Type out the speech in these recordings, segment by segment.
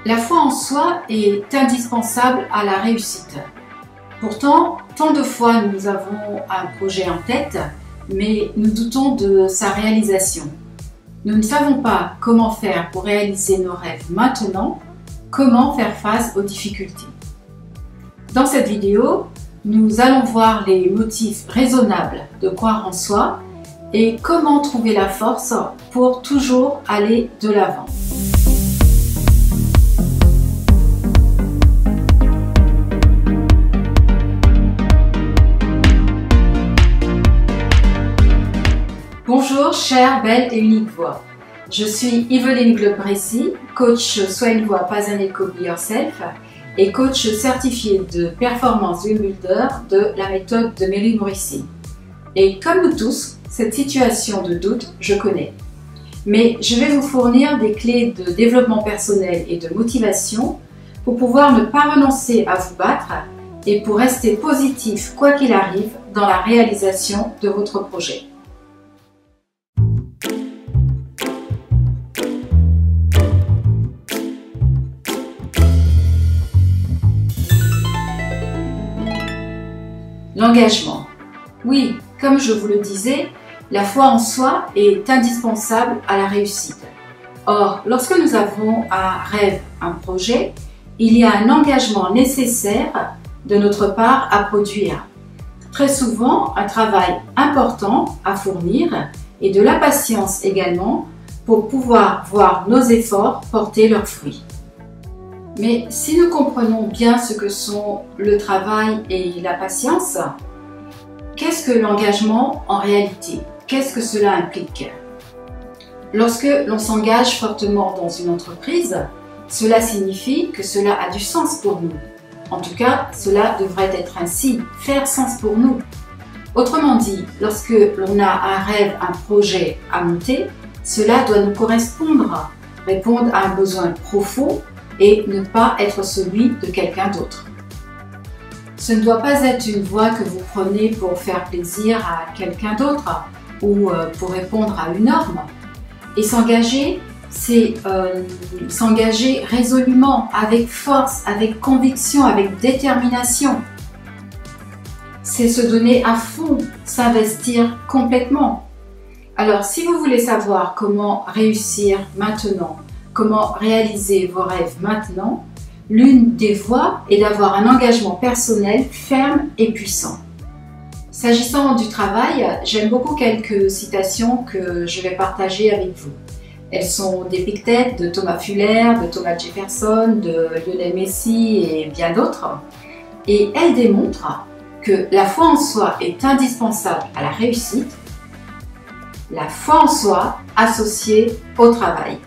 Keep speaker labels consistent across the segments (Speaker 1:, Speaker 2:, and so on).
Speaker 1: La foi en soi est indispensable à la réussite. Pourtant, tant de fois nous avons un projet en tête, mais nous doutons de sa réalisation. Nous ne savons pas comment faire pour réaliser nos rêves maintenant, comment faire face aux difficultés. Dans cette vidéo, nous allons voir les motifs raisonnables de croire en soi et comment trouver la force pour toujours aller de l'avant. Bonjour chère, belle et unique voix. Je suis Yveline Globe-Bressy, coach Sois une voix, pas un écho, be yourself et coach certifié de performance Dream Builder de la méthode de Mélie-Mauricie. Et comme nous tous, cette situation de doute, je connais. Mais je vais vous fournir des clés de développement personnel et de motivation pour pouvoir ne pas renoncer à vous battre et pour rester positif quoi qu'il arrive dans la réalisation de votre projet. L'engagement. Oui, comme je vous le disais, la foi en soi est indispensable à la réussite. Or, lorsque nous avons un rêve, un projet, il y a un engagement nécessaire de notre part à produire. Très souvent, un travail important à fournir et de la patience également pour pouvoir voir nos efforts porter leurs fruits. Mais si nous comprenons bien ce que sont le travail et la patience, qu'est-ce que l'engagement en réalité? Qu'est-ce que cela implique? Lorsque l'on s'engage fortement dans une entreprise, cela signifie que cela a du sens pour nous. En tout cas, cela devrait être ainsi, faire sens pour nous. Autrement dit, lorsque l'on a un rêve, un projet à monter, cela doit nous correspondre, répondre à un besoin profond et ne pas être celui de quelqu'un d'autre. Ce ne doit pas être une voie que vous prenez pour faire plaisir à quelqu'un d'autre ou pour répondre à une norme. Et s'engager, c'est s'engager résolument, avec force, avec conviction, avec détermination. C'est se donner à fond, s'investir complètement. Alors, si vous voulez savoir comment réussir maintenant, comment réaliser vos rêves maintenant, l'une des voies est d'avoir un engagement personnel ferme et puissant. S'agissant du travail, j'aime beaucoup quelques citations que je vais partager avec vous. Elles sont d'Épictète, de Thomas Fuller, de Thomas Jefferson, de Lionel Messi et bien d'autres. Et elles démontrent que la foi en soi est indispensable à la réussite, la foi en soi associée au travail.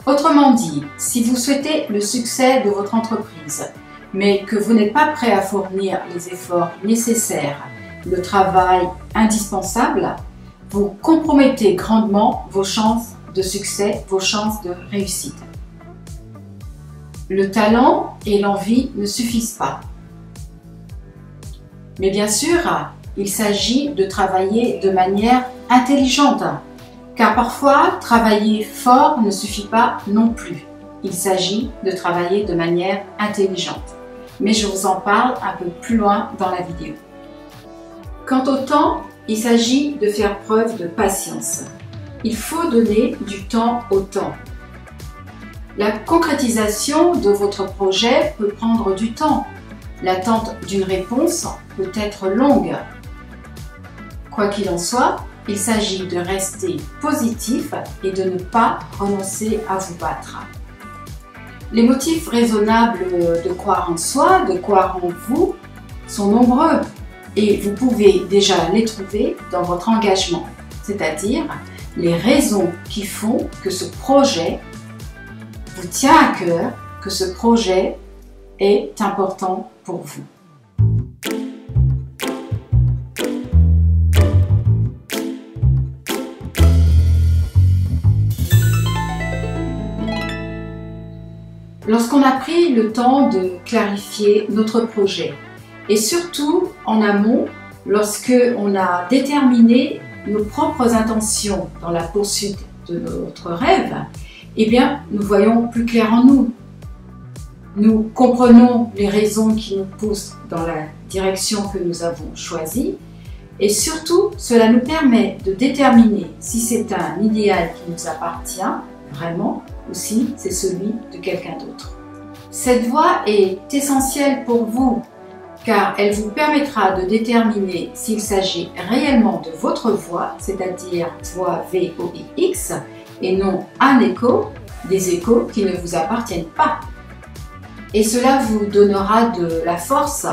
Speaker 1: Autrement dit, si vous souhaitez le succès de votre entreprise, mais que vous n'êtes pas prêt à fournir les efforts nécessaires, le travail indispensable, vous compromettez grandement vos chances de succès, vos chances de réussite. Le talent et l'envie ne suffisent pas. Mais bien sûr, il s'agit de travailler de manière intelligente. Car parfois, travailler fort ne suffit pas non plus. Il s'agit de travailler de manière intelligente. Mais je vous en parle un peu plus loin dans la vidéo. Quant au temps, il s'agit de faire preuve de patience. Il faut donner du temps au temps. La concrétisation de votre projet peut prendre du temps. L'attente d'une réponse peut être longue. Quoi qu'il en soit, il s'agit de rester positif et de ne pas renoncer à vous battre. Les motifs raisonnables de croire en soi, de croire en vous, sont nombreux et vous pouvez déjà les trouver dans votre engagement, c'est-à-dire les raisons qui font que ce projet vous tient à cœur, que ce projet est important pour vous. Lorsqu'on a pris le temps de clarifier notre projet, et surtout en amont, lorsque on a déterminé nos propres intentions dans la poursuite de notre rêve, eh bien, nous voyons plus clair en nous. Nous comprenons les raisons qui nous poussent dans la direction que nous avons choisie, et surtout, cela nous permet de déterminer si c'est un idéal qui nous appartient vraiment ou si c'est celui de quelqu'un d'autre. Cette voie est essentielle pour vous, car elle vous permettra de déterminer s'il s'agit réellement de votre voie, c'est-à-dire voie VOIX, et non un écho, des échos qui ne vous appartiennent pas. Et cela vous donnera de la force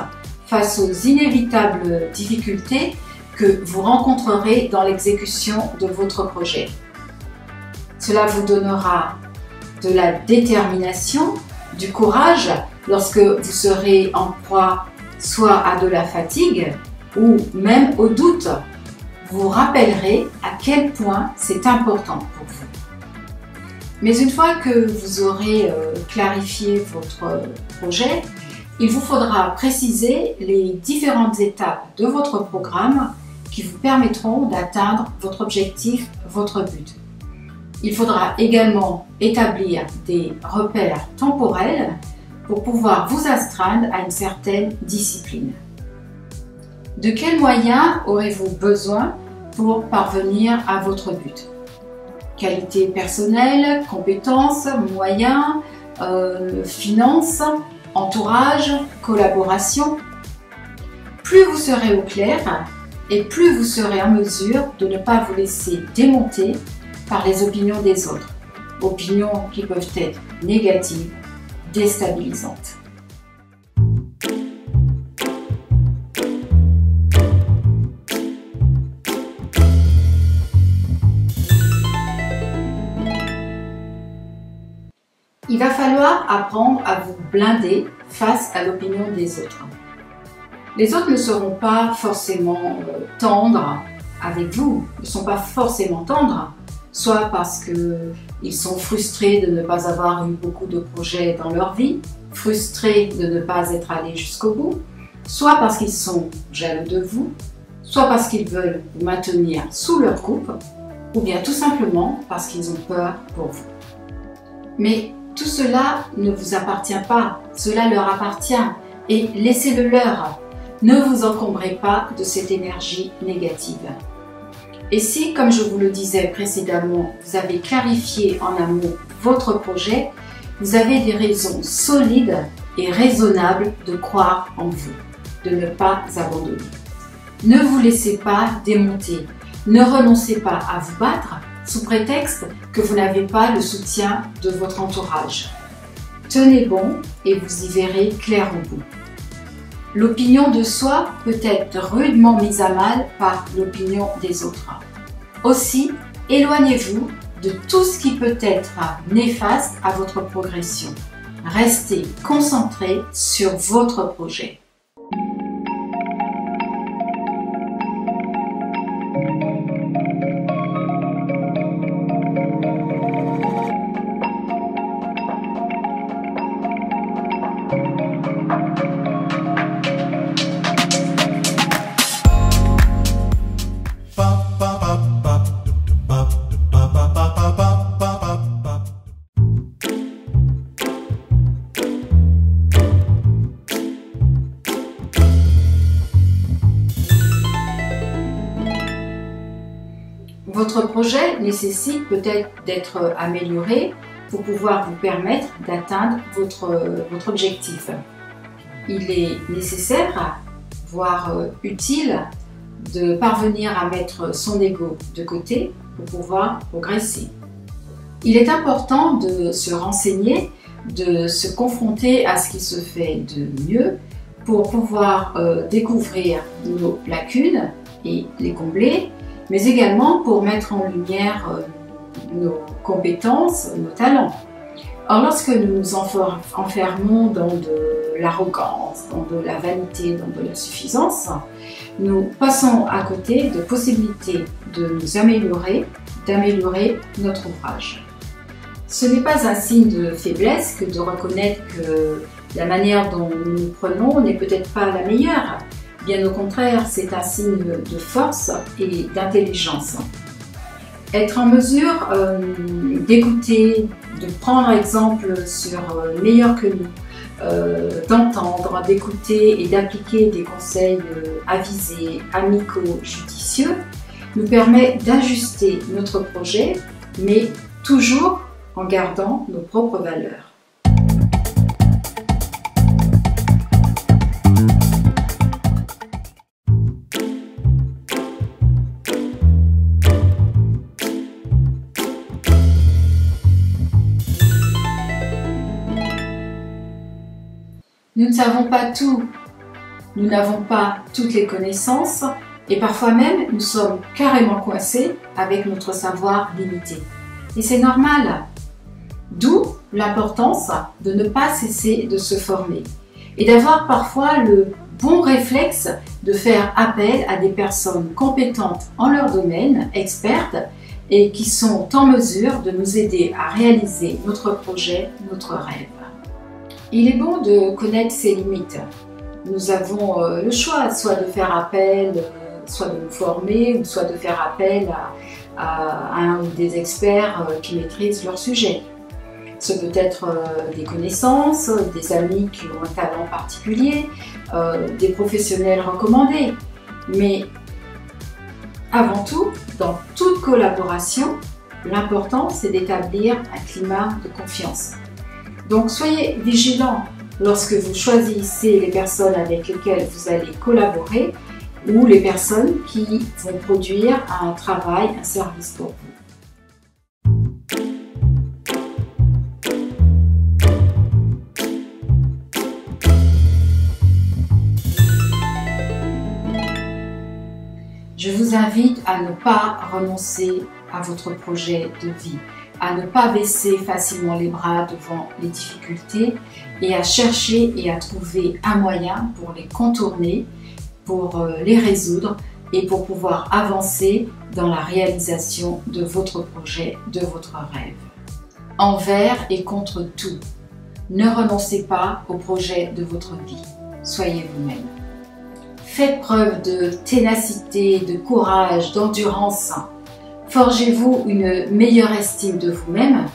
Speaker 1: face aux inévitables difficultés que vous rencontrerez dans l'exécution de votre projet. Cela vous donnera de la détermination, du courage lorsque vous serez en proie soit à de la fatigue ou même au doute. Vous vous rappellerez à quel point c'est important pour vous. Mais une fois que vous aurez clarifié votre projet, il vous faudra préciser les différentes étapes de votre programme qui vous permettront d'atteindre votre objectif, votre but. Il faudra également établir des repères temporels pour pouvoir vous astreindre à une certaine discipline. De quels moyens aurez-vous besoin pour parvenir à votre but? Qualité personnelle, compétences, moyens, finances, entourage, collaboration. Plus vous serez au clair et plus vous serez en mesure de ne pas vous laisser démonter par les opinions des autres, opinions qui peuvent être négatives, déstabilisantes. Il va falloir apprendre à vous blinder face à l'opinion des autres. Les autres ne seront pas forcément tendres avec vous, ne sont pas forcément tendres, soit parce qu'ils sont frustrés de ne pas avoir eu beaucoup de projets dans leur vie, frustrés de ne pas être allés jusqu'au bout, soit parce qu'ils sont jaloux de vous, soit parce qu'ils veulent vous maintenir sous leur coupe, ou bien tout simplement parce qu'ils ont peur pour vous. Mais tout cela ne vous appartient pas, cela leur appartient et laissez-le leur. Ne vous encombrez pas de cette énergie négative. Et si, comme je vous le disais précédemment, vous avez clarifié en amont votre projet, vous avez des raisons solides et raisonnables de croire en vous, de ne pas abandonner. Ne vous laissez pas démonter, ne renoncez pas à vous battre sous prétexte que vous n'avez pas le soutien de votre entourage. Tenez bon et vous y verrez clair au bout. L'opinion de soi peut être rudement mise à mal par l'opinion des autres. Aussi, éloignez-vous de tout ce qui peut être néfaste à votre progression. Restez concentré sur votre projet. Votre projet nécessite peut-être d'être amélioré pour pouvoir vous permettre d'atteindre votre objectif. Il est nécessaire, voire utile, de parvenir à mettre son ego de côté pour pouvoir progresser. Il est important de se renseigner, de se confronter à ce qui se fait de mieux pour pouvoir découvrir nos lacunes et les combler, mais également pour mettre en lumière nos compétences, nos talents. Or, lorsque nous nous enfermons dans de l'arrogance, dans de la vanité, dans de la suffisance, nous passons à côté de possibilités de nous améliorer, d'améliorer notre ouvrage. Ce n'est pas un signe de faiblesse que de reconnaître que la manière dont nous nous prenons n'est peut-être pas la meilleure. Bien au contraire, c'est un signe de force et d'intelligence. Être en mesure d'écouter, de prendre exemple sur les meilleurs que nous, d'entendre, d'écouter et d'appliquer des conseils avisés, amicaux, judicieux, nous permet d'ajuster notre projet, mais toujours en gardant nos propres valeurs. Nous ne savons pas tout, nous n'avons pas toutes les connaissances et parfois même nous sommes carrément coincés avec notre savoir limité. Et c'est normal, d'où l'importance de ne pas cesser de se former et d'avoir parfois le bon réflexe de faire appel à des personnes compétentes en leur domaine, expertes, et qui sont en mesure de nous aider à réaliser notre projet, notre rêve. Il est bon de connaître ses limites. Nous avons le choix, soit de faire appel, soit de nous former, ou soit de faire appel à un ou des experts qui maîtrisent leur sujet. Ce peut être des connaissances, des amis qui ont un talent particulier, des professionnels recommandés. Mais avant tout, dans toute collaboration, l'important c'est d'établir un climat de confiance. Donc soyez vigilants lorsque vous choisissez les personnes avec lesquelles vous allez collaborer ou les personnes qui vont produire un travail, un service pour vous. Je vous invite à ne pas renoncer à votre projet de vie, à ne pas baisser facilement les bras devant les difficultés et à chercher et à trouver un moyen pour les contourner, pour les résoudre et pour pouvoir avancer dans la réalisation de votre projet, de votre rêve. Envers et contre tout, ne renoncez pas au projet de votre vie, soyez vous-même. Faites preuve de ténacité, de courage, d'endurance. Forgez-vous une meilleure estime de vous-même,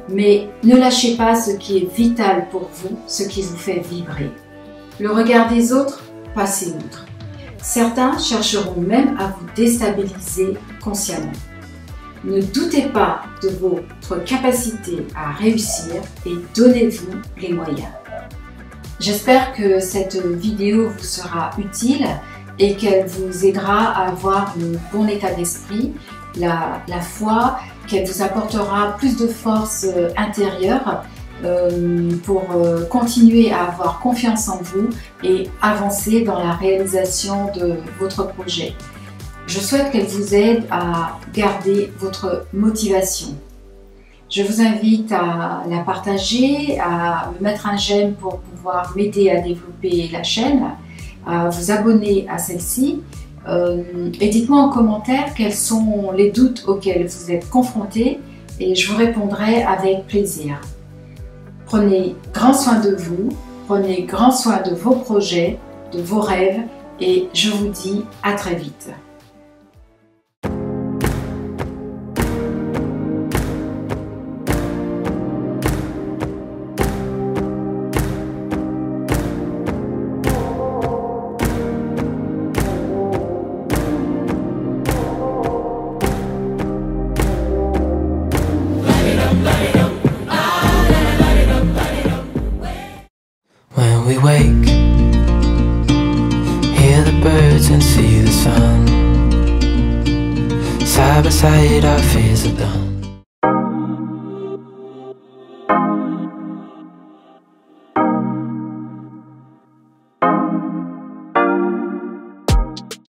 Speaker 1: mais ne lâchez pas ce qui est vital pour vous, ce qui vous fait vibrer. Le regard des autres, passez outre. Certains chercheront même à vous déstabiliser consciemment. Ne doutez pas de votre capacité à réussir et donnez-vous les moyens. J'espère que cette vidéo vous sera utile et qu'elle vous aidera à avoir le bon état d'esprit, la foi, qu'elle vous apportera plus de force intérieure pour continuer à avoir confiance en vous et avancer dans la réalisation de votre projet. Je souhaite qu'elle vous aide à garder votre motivation. Je vous invite à la partager, à mettre un j'aime pour pouvoir m'aider à développer la chaîne, à vous abonner à celle-ci. Et dites-moi en commentaire quels sont les doutes auxquels vous êtes confrontés et je vous répondrai avec plaisir. Prenez grand soin de vous, prenez grand soin de vos projets, de vos rêves et je vous dis à très vite.
Speaker 2: When we wake, hear the birds and see the sun. Side by side our fears are done.